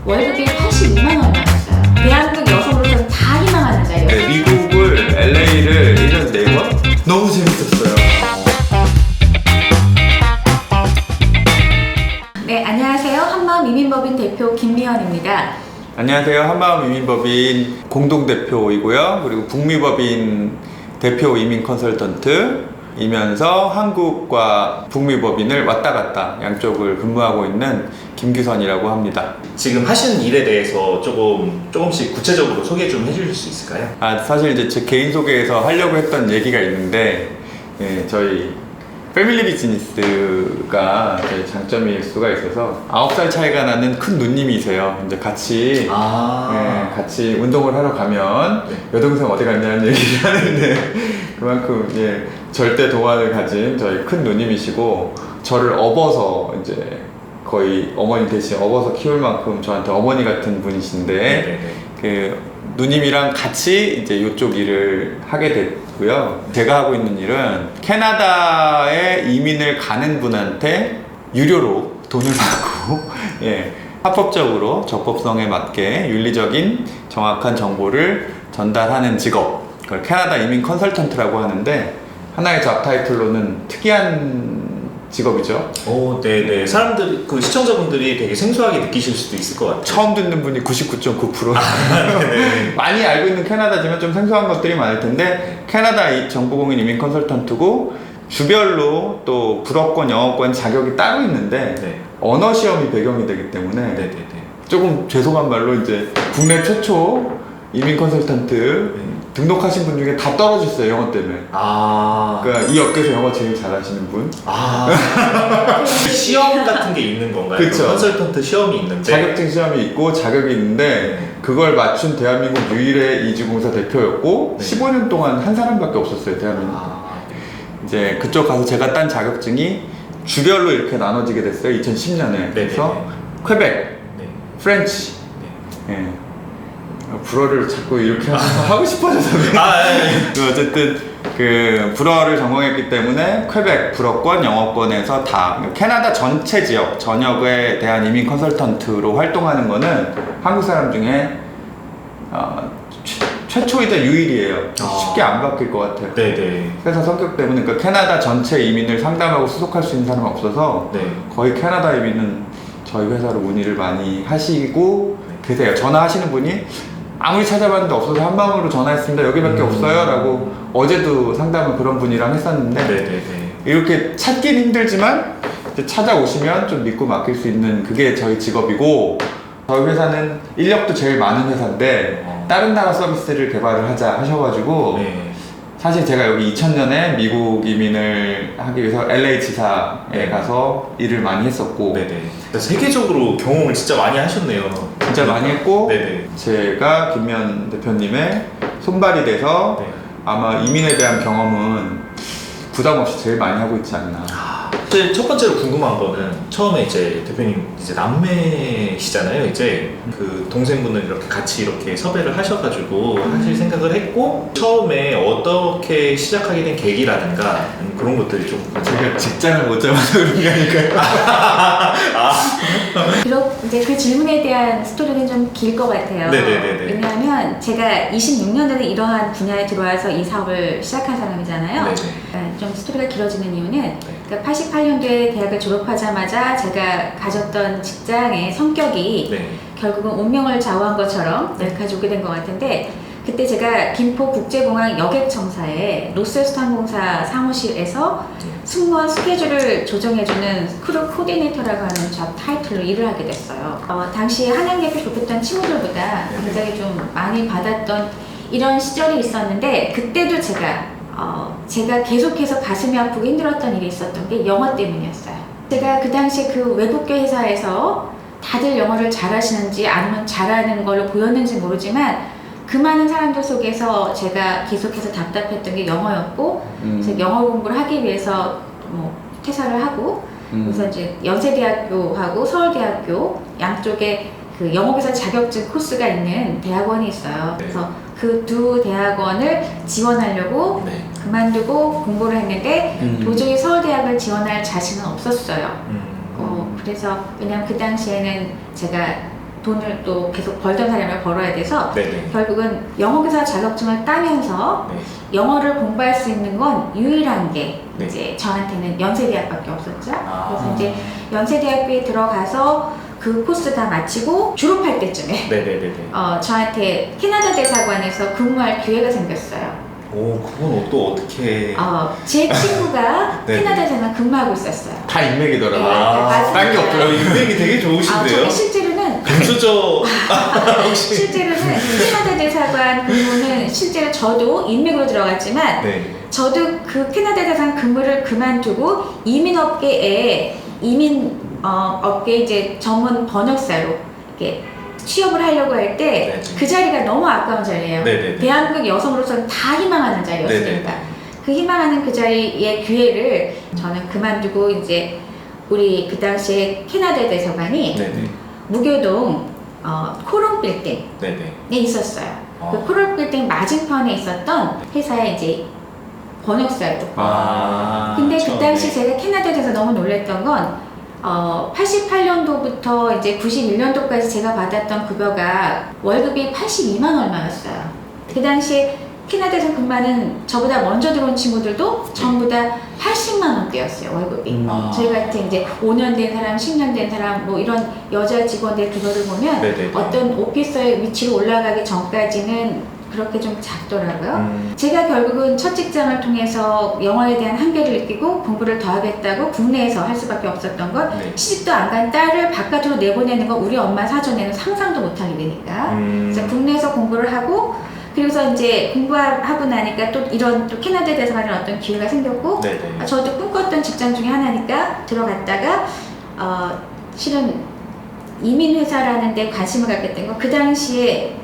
월급이 82만 원이었어요. 대한민국 여성으로서는 다 희망하는 자리였어요. 네, 미국을, LA를 1년 4번? 너무 재밌었어요. 네, 안녕하세요. 한마음 이민법인 대표 김미연입니다. 안녕하세요. 한마음 이민법인 공동대표이고요. 그리고 북미법인 대표 이민 컨설턴트이면서 한국과 북미법인을 왔다 갔다 양쪽을 근무하고 있는 김규선이라고 합니다. 지금 하시는 일에 대해서 조금씩 구체적으로 소개 좀 해주실 수 있을까요? 사실 이제 제 개인 소개에서 하려고 했던 얘기가 있는데, 저희 패밀리 비즈니스가 저희 장점일 수가 있어서 9살 차이가 나는 큰 누님이세요. 이제 같이 같이 운동을 하러 가면 여동생 어디 갔냐는 얘기를 하는데 그만큼 절대 동안을 가진 저희 큰 누님이시고 저를 업어서 이제 거의 어머니 대신 업어서 키울 만큼 저한테 어머니 같은 분이신데 그 누님이랑 같이 이제 이쪽 일을 하게 됐고요. 제가 하고 있는 일은 캐나다에 이민을 가는 분한테 유료로 돈을 받고 합법적으로 적법성에 맞게 윤리적인 정확한 정보를 전달하는 직업, 그걸 캐나다 이민 컨설턴트라고 하는데 하나의 잡 타이틀로는 특이한 직업이죠. 네네. 사람들, 시청자분들이 되게 생소하게 느끼실 수도 있을 것 같아요. 처음 듣는 분이 99.9%. 많이 알고 있는 캐나다지만 좀 생소한 것들이 많을 텐데, 캐나다 정보공인 이민 컨설턴트고, 주별로 또 불어권, 영어권 자격이 따로 있는데, 언어 시험이 배경이 되기 때문에, 조금 죄송한 말로 이제 국내 최초 이민 컨설턴트 등록하신 분 중에 다 떨어졌어요, 영어 때문에. 그러니까 이 업계에서 영어 제일 잘하시는 분. 시험 같은 게 있는 건가요? 그쵸. 컨설턴트 시험이 있는데 자격증 시험이 있고 자격이 있는데 그걸 맞춘 대한민국 유일의 이주공사 대표였고 15년 동안 한 사람밖에 없었어요, 대한민국. 이제 그쪽 가서 제가 딴 자격증이 주별로 이렇게 나눠지게 됐어요, 2010년에. 그래서 퀘벡, 프렌치, 불어를 자꾸 이렇게 하고 싶어져서 어쨌든 그 불어를 전공했기 때문에 퀘벡 불어권, 영어권에서 다 캐나다 전체 지역 전역에 대한 이민 컨설턴트로 활동하는 거는 한국 사람 중에 최초이자 유일이에요. 쉽게 안 바뀔 것 같아요. 회사 성격 때문에. 그러니까 캐나다 전체 이민을 상담하고 수속할 수 있는 사람은 없어서 거의 캐나다 이민은 저희 회사로 문의를 많이 하시고 계세요. 전화하시는 분이 아무리 찾아봤는데 없어서 한마음으로 전화했습니다. 여기밖에 없어요 라고 어제도 상담을 그런 분이랑 했었는데 이렇게 찾긴 힘들지만 이제 찾아오시면 좀 믿고 맡길 수 있는 그게 저희 직업이고, 저희 회사는 인력도 제일 많은 회사인데 다른 나라 서비스를 개발을 하자 하셔가지고 사실 제가 여기 2000년에 미국 이민을 하기 위해서 LA 지사에 가서 일을 많이 했었고 세계적으로 경험을 진짜 많이 하셨네요. 진짜 많이 했고 제가 김미연 대표님의 손발이 돼서 아마 이민에 대한 경험은 부담 없이 제일 많이 하고 있지 않나. 첫 번째로 궁금한 거는 처음에 이제 대표님 이제 남매시잖아요. 이제 그 동생분을 이렇게 같이 이렇게 섭외를 하셔가지고 하실 생각을 했고, 처음에 어떻게 시작하게 된 계기라든가 그런 것들이 좀 제가 직장을 못 잡아서 그런 게 아닐까요? 이제 그 질문에 대한 스토리는 좀 길 것 같아요. 왜냐하면 제가 26년 전에 이러한 분야에 들어와서 이 사업을 시작한 사람이잖아요. 좀 스토리가 길어지는 이유는 그러니까 88년도에 대학을 졸업하자마자 제가 가졌던 직장의 성격이 결국은 운명을 좌우한 것처럼 여기까지 오게 된 것 같은데, 그때 제가 김포국제공항 여객청사에 노스웨스트 항공사 사무실에서 승무원 스케줄을 조정해주는 크루 코디네이터라고 하는 잡 타이틀로 일을 하게 됐어요. 당시 한양예를 졸업했던 친구들보다 굉장히 좀 많이 받았던 이런 시절이 있었는데, 그때도 제가 계속해서 가슴이 아프고 힘들었던 일이 있었던 게 영어 때문이었어요. 제가 그 당시에 그 외국계 회사에서 다들 영어를 잘하시는지 아니면 잘하는 걸 보였는지 모르지만 그 많은 사람들 속에서 제가 계속해서 답답했던 게 영어였고, 그래서 영어 공부를 하기 위해서 퇴사를 하고 그래서 이제 연세대학교하고 서울대학교 양쪽에 그 영어교사 자격증 코스가 있는 대학원이 있어요. 그래서 그 두 대학원을 지원하려고 그만두고 공부를 했는데 도저히 서울대학을 지원할 자신은 없었어요. 그래서 왜냐면 그 당시에는 제가 돈을 또 계속 벌던 사람을 벌어야 돼서 네네. 결국은 영어교사 자격증을 따면서 네. 영어를 공부할 수 있는 건 유일한 게 네. 이제 저한테는 연세대학밖에 없었죠. 아. 그래서 이제 연세대학교에 들어가서 그 코스 다 마치고 졸업할 때쯤에 네네네네. 저한테 캐나다 대사관에서 근무할 기회가 생겼어요. 오, 그건 또 어떻게. 제 친구가 네. 캐나다 대사관 근무하고 있었어요. 다 인맥이더라고요. 맞습니다. 딴 게 없더라고요. 인맥이 되게 좋으신데요? 저는 실제로는 금수저. 혹시. 실제로는 캐나다 대사관 근무는 실제로 저도 인맥으로 들어갔지만 네. 저도 그 캐나다 대사관 근무를 그만두고 이민업계에 업계 이제 전문 번역사로 이렇게 취업을 하려고 할 때 네. 그 자리가 너무 아까운 자리예요. 네네. 대한민국 여성으로서는 다 희망하는 자리였으니까 네네. 그 희망하는 그 자리의 기회를 저는 그만두고 이제 우리 그 당시에 캐나다 대사관이 네네. 무교동 코롱 빌딩에 네네. 있었어요. 아. 그 코롱 빌딩 맞은편에 있었던 회사에 이제 번역사로. 근데 그 당시 제가 캐나다에서 너무 놀랬던 건 88년도부터 이제 91년도까지 제가 받았던 급여가 월급이 82만 얼마였어요. 그 당시에 캐나다에서 근무하는 저보다 먼저 들어온 친구들도 전부 다 80만 원대였어요, 월급이. 저희 같은 이제 5년 된 사람, 10년 된 사람, 뭐 이런 여자 직원들 급여를 보면 네네네. 어떤 오피서의 위치로 올라가기 전까지는 그렇게 좀 작더라고요. 제가 결국은 첫 직장을 통해서 영어에 대한 한계를 느끼고 공부를 더 하겠다고 국내에서 할 수밖에 없었던 건 네. 시집도 안 간 딸을 바깥으로 내보내는 건 우리 엄마 사전에는 상상도 못하게 되니까 그래서 국내에서 공부를 하고 그래서 이제 공부하고 나니까 또 이런 또 캐나다 대사관에 어떤 기회가 생겼고 네네. 저도 꿈꿨던 직장 중에 하나니까 들어갔다가 실은 이민회사라는 데 관심을 갖게 된 건 그 당시에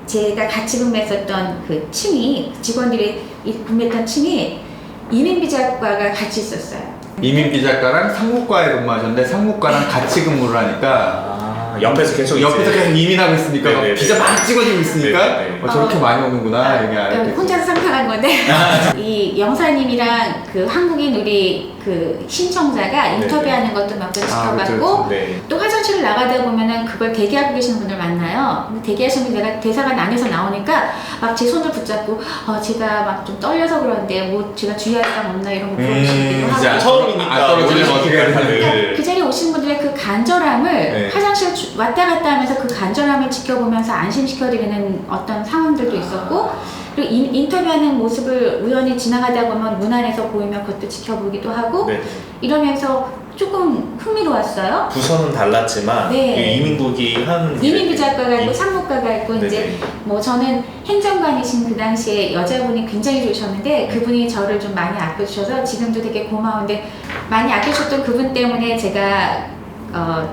제가 같이 근무했었던 그 팀이 직원들이 근무했던 팀이 이민비자과가 같이 있었어요. 이민비자과랑 상무과에 근무하셨는데 상무과랑 같이 근무를 하니까 옆에서 계속 옆에서 이제. 계속 이민하고 있으니까 네네네. 비자 막 찍어주고 있으니까 네네네. 저렇게 많이 오는구나 이게 알았겠지. 혼자서 상상한 건데 이 영사님이랑 그 한국인 우리 그 신청자가 인터뷰하는 것도 몇 번 지켜봤고 네. 또 화장실을 나가다 보면은 그걸 대기하고 계시는 분들 만나요. 근데 대기하시는 분 내가 대사관 안에서 나오니까 막 제 손을 붙잡고 제가 막 좀 떨려서 그러는데 뭐 제가 주의할 점 없나 이런 거 물어보시기도 하고 진짜 처음이니까 안 떨어지면 어떻게 해야 그러니까 되는지. 그 자리에 오신 분들의 그 간절함을 네. 화장실 왔다 갔다 하면서 그 간절함을 지켜보면서 안심시켜드리는 어떤 상황들도 있었고 그리고 인터뷰하는 모습을 우연히 지나가다 보면 문 안에서 보이면 그것도 지켜보기도 하고 네. 이러면서 조금 흥미로웠어요. 부서는 달랐지만 네. 이 이민국이 한 이민비자과가 있고 상무과가 있고 네네. 이제 뭐 저는 행정관이신 그 당시에 여자분이 굉장히 좋으셨는데 그분이 저를 좀 많이 아껴주셔서 지금도 되게 고마운데 많이 아껴주셨던 그분 때문에 제가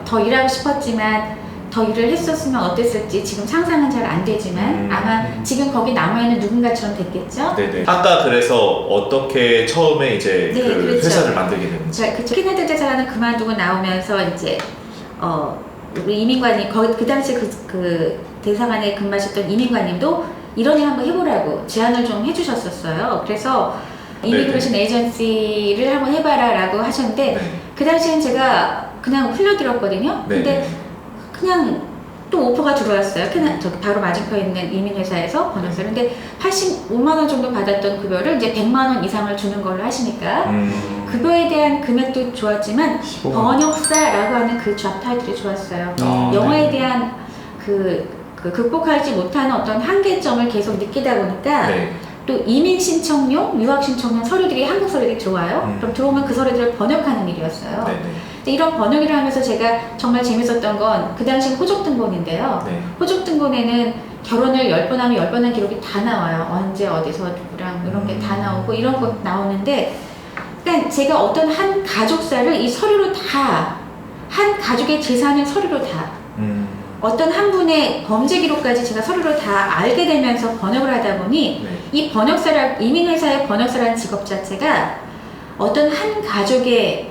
더 일하고 싶었지만 더 일을 했었으면 어땠을지 지금 상상은 잘 안 되지만 아마 지금 거기 남아있는 누군가처럼 됐겠죠? 네네. 아까 그래서 어떻게 처음에 이제 네, 그 그렇죠. 회사를 만들게 되는지. 자, 그 캐나다 대사관을 그만두고 나오면서 이제 우리 이민관이 거기 그 당시 그 대사관에 근무하셨던 이민관님도 이런 일 한번 해보라고 제안을 좀 해주셨었어요. 그래서 이미그레이션 에이전시를 한번 해봐라라고 하셨는데 네. 그 당시엔 제가 그냥 흘려들었거든요. 네. 근데 그냥 또 오퍼가 들어왔어요. 저기 바로 맞은편에 있는 이민회사에서 번역사를. 근데 85만 원 정도 받았던 급여를 이제 100만 원 이상을 주는 걸로 하시니까 급여에 대한 금액도 좋았지만 15만. 번역사라고 하는 그 잡 타이틀이 좋았어요. 영어에 대한 극복하지 못하는 어떤 한계점을 계속 느끼다 보니까 네. 또 이민 신청용, 유학 신청용 서류들이 한국 서류들이 들어와요. 그럼 들어오면 그 서류들을 번역하는 일이었어요. 네네. 근데 이런 번역을 하면서 제가 정말 재밌었던 건 그 당시 호적등본인데요. 네. 호적등본에는 결혼을 10번 하면 10번 한 기록이 다 나와요. 언제 어디서 누구랑 이런 게 다 나오고 이런 거 나오는데 그러니까 제가 어떤 한 가족사를 이 서류로 다 한 가족의 재산을 서류로 다 어떤 한 분의 범죄 기록까지 제가 서류로 다 알게 되면서 번역을 하다 보니 네. 이 이민회사의 번역사라는 직업 자체가 어떤 한 가족의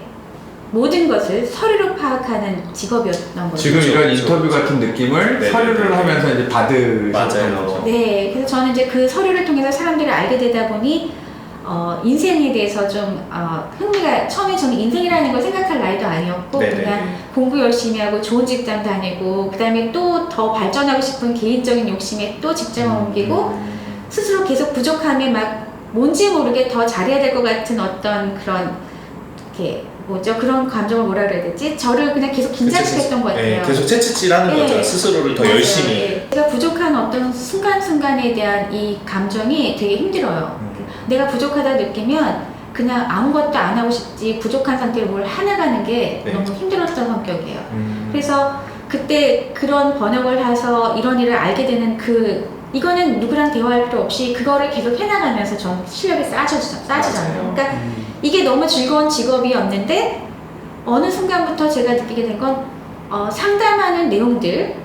모든 것을 서류로 파악하는 직업이었던 거죠. 지금 이런 그렇죠, 인터뷰 그렇죠. 같은 느낌을 네네네. 서류를 하면서 이제 받으셨던 맞아요. 거죠. 네, 그래서 저는 이제 그 서류를 통해서 사람들을 알게 되다 보니 인생에 대해서 좀 흥미가 처음에 저는 인생이라는 걸 생각할 나이도 아니었고 네네. 그냥 공부 열심히 하고 좋은 직장 다니고 그 다음에 또 더 발전하고 싶은 개인적인 욕심에 또 직장을 옮기고 스스로 계속 부족함에 막 뭔지 모르게 더 잘해야 될 것 같은 어떤 그런 이렇게 뭐죠? 그런 감정을 뭐라 그래야 되지? 저를 그냥 계속 긴장시켰던 것 같아요. 네, 계속 채찍질하는 네. 거죠. 스스로를 더 맞아요. 열심히. 네. 제가 부족한 어떤 순간순간에 대한 이 감정이 되게 힘들어요. 내가 부족하다 느끼면 그냥 아무것도 안 하고 싶지 부족한 상태로 뭘 해나가는 게 네. 너무 힘들었던 성격이에요. 그래서 그때 그런 번역을 해서 이런 일을 알게 되는 이거는 누구랑 대화할 필요 없이 그거를 계속 해나가면서 전 실력이 쌓여지잖아요. 그러니까 이게 너무 즐거운 직업이었는데 어느 순간부터 제가 느끼게 된 건 상담하는 내용들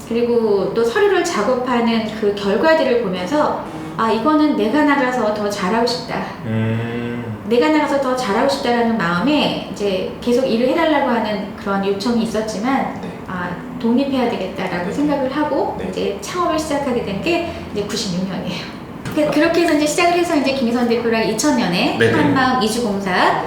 그리고 또 서류를 작업하는 그 결과들을 보면서 이거는 내가 나가서 더 잘하고 싶다. 내가 나가서 더 잘하고 싶다라는 마음에 이제 계속 일을 해달라고 하는 그런 요청이 있었지만 네. 독립해야 되겠다라고 네. 생각을 하고 네. 이제 창업을 시작하게 된 게 이제 96년이에요. 그렇게 해서 이제 시작을 해서 이제 김희선 대표랑 2000년에 네네. 한마음 이주공사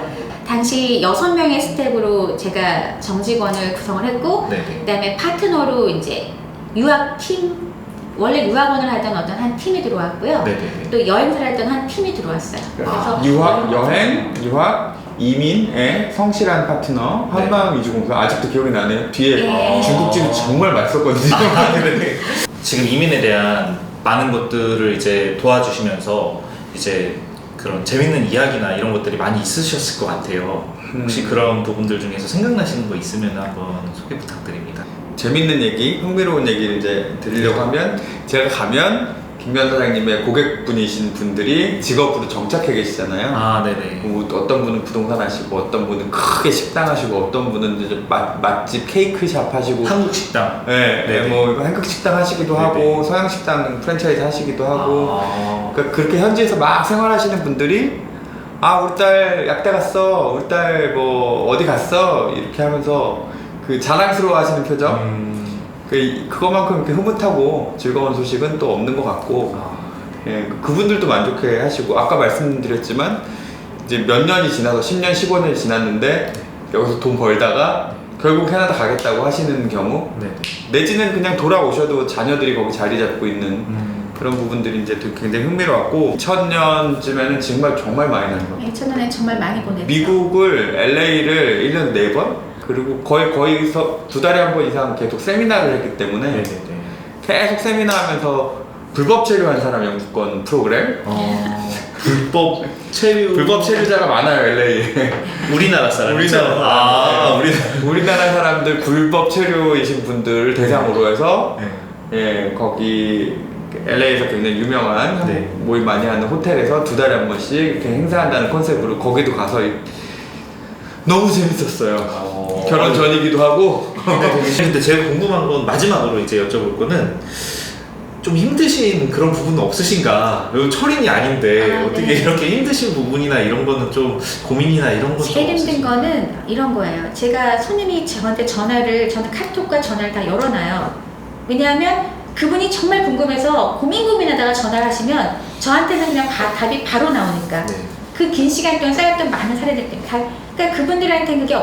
당시 6명의 스텝으로 제가 정직원을 구성을 했고 네네. 그다음에 파트너로 이제 유학팀 원래 유학원을 하던 어떤 한 팀이 들어왔고요. 네네. 또 여행사를 하던 한 팀이 들어왔어요. 그래서 유학, 이민의 성실한 파트너, 네. 한마음 이주공사 아직도 기억이 나네요. 뒤에 네. 중국집이 정말 맛있었거든요. 지금 이민에 대한 많은 것들을 이제 도와주시면서 이제 그런 재밌는 이야기나 이런 것들이 많이 있으셨을 것 같아요. 혹시 그런 부분들 중에서 생각나시는 거 있으면 한번 소개 부탁드립니다. 재밌는 얘기, 흥미로운 얘기를 이제 드리려고 하면 제가 가면 김변 사장님의 고객분이신 분들이 직업으로 정착해 계시잖아요. 네네. 뭐 어떤 분은 부동산 하시고 어떤 분은 크게 식당 하시고 어떤 분은 이제 맛집 케이크샵 하시고 한국 식당. 네, 네네. 뭐 한국 식당 하시기도 네네. 하고 서양 식당 프랜차이즈 하시기도 하고 그러니까 그렇게 현지에서 막 생활하시는 분들이 우리 딸 약대 갔어, 우리 딸 뭐 어디 갔어 이렇게 하면서 그 자랑스러워 하시는 표정 그거만큼 이렇게 흐뭇하고 즐거운 소식은 또 없는 것 같고 예, 그분들도 만족해 하시고 아까 말씀드렸지만 이제 몇 년이 지나서 10년, 15년이 지났는데 여기서 돈 벌다가 결국 캐나다 가겠다고 하시는 경우 네네. 내지는 그냥 돌아오셔도 자녀들이 거기 자리 잡고 있는 그런 부분들이 이제 굉장히 흥미로웠고 2000년쯤에는 정말 많이 나는 것 같아요. 2000년에 정말 많이 보냈어요. 미국을 LA를 1년에 4번 그리고 거의서 2달에 한 번 이상 계속 세미나를 했기 때문에 네네네. 계속 세미나 하면서 불법 체류한 사람 영주권 프로그램 불법 체류. 불법 체류자가 많아요 LA에. 우리나라 사람. 우리나라 사람들 불법 체류이신 분들 대상으로 해서 네. 예, 거기 LA에서 굉장히 유명한 네. 모임 많이 하는 호텔에서 2달에 한 번씩 이렇게 행사한다는 컨셉으로 거기도 가서 너무 재밌었어요. 결혼 전이기도 하고. 근데 제가 궁금한 건 마지막으로 이제 여쭤볼 거는 좀 힘드신 그런 부분은 없으신가? 철인이 아닌데 어떻게 네. 이렇게 힘드신 부분이나 이런 거는 좀 고민이나 이런 건 제일 좀 힘든 없으신가요? 거는 이런 거예요. 제가 손님이 저한테 저는 카톡과 전화를 다 열어놔요. 왜냐하면 그분이 정말 궁금해서 고민하다가 전화를 하시면 저한테는 그냥 답이 바로 나오니까. 네. 그 긴 시간 동안 쌓였던 많은 사례들 때문에 그러니까 그분들한테는 그게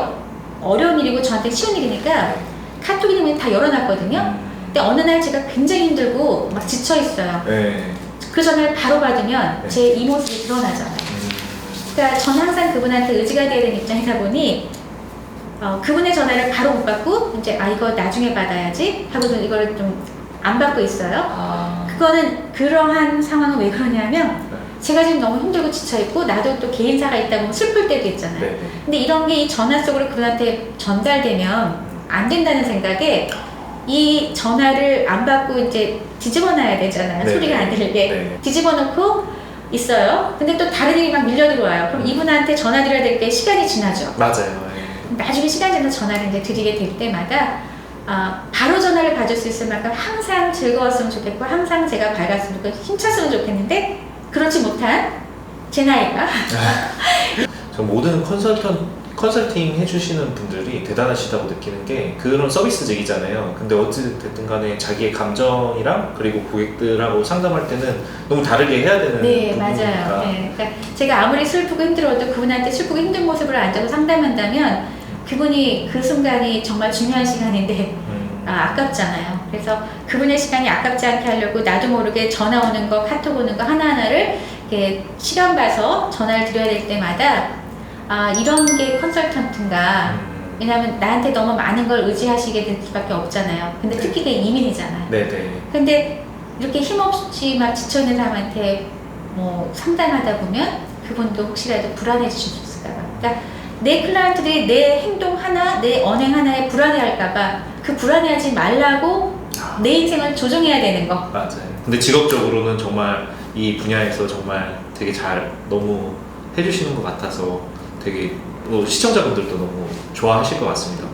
어려운 일이고 저한테 쉬운 일이니까 카톡이 되면 다 열어놨거든요. 근데 어느 날 제가 굉장히 힘들고 막 지쳐있어요. 네. 그 전화를 바로 받으면 네. 제 이 모습이 드러나잖아요. 그러니까 저는 항상 그분한테 의지가 돼야 되는 입장이다 보니 그분의 전화를 바로 못 받고 이제 이거 나중에 받아야지 하고도 이거를 좀 안 받고 있어요. 그거는 그러한 상황은 왜 그러냐면 제가 지금 너무 힘들고 지쳐있고 나도 또 개인사가 있다 보면 슬플 때도 있잖아요. 네. 근데 이런 게 이 전화 속으로 그분한테 전달되면 안 된다는 생각에 이 전화를 안 받고 이제 뒤집어 놔야 되잖아요. 네. 소리가 안 들리게. 네. 뒤집어 놓고 있어요. 근데 또 다른 일이 막 밀려 들어와요. 그럼 이분한테 전화드려야 될 때 시간이 지나죠. 맞아요. 나중에 시간 지나서 전화를 이제 드리게 될 때마다 바로 전화를 받을 수 있을 만큼 항상 즐거웠으면 좋겠고 항상 제가 밝았으면 좋겠고 힘찼으면 좋겠는데 그렇지 못한 제 나이가 저 모든 컨설팅 해주시는 분들이 대단하시다고 느끼는 게 그런 서비스직이잖아요. 근데 어찌됐든 간에 자기의 감정이랑 그리고 고객들하고 상담할 때는 너무 다르게 해야 되는 네, 부분이니까. 맞아요. 네. 그러니까 제가 아무리 슬프고 힘들어도 그분한테 슬프고 힘든 모습을 앉아서 상담한다면 그분이 그 순간이 정말 중요한 시간인데 아깝잖아요. 그래서 그분의 시간이 아깝지 않게 하려고 나도 모르게 전화 오는 거, 카톡 오는 거 하나하나를 이렇게 시간 봐서 전화를 드려야 될 때마다 이런 게 컨설턴트인가. 왜냐하면 나한테 너무 많은 걸 의지하시게 될 수밖에 없잖아요. 근데 네. 특히 그게 이민이잖아요. 네네. 근데 이렇게 힘없이 막 지쳐있는 사람한테 뭐 상담하다 보면 그분도 혹시라도 불안해지실 수 있을까봐. 그러니까 내 클라이언트들이 내 행동 하나, 내 언행 하나에 불안해할까봐 그 불안해하지 말라고 내 인생을 조정해야 되는 거. 맞아요. 근데 직업적으로는 정말 이 분야에서 정말 되게 잘 너무 해주시는 것 같아서 되게 시청자분들도 너무 좋아하실 것 같습니다.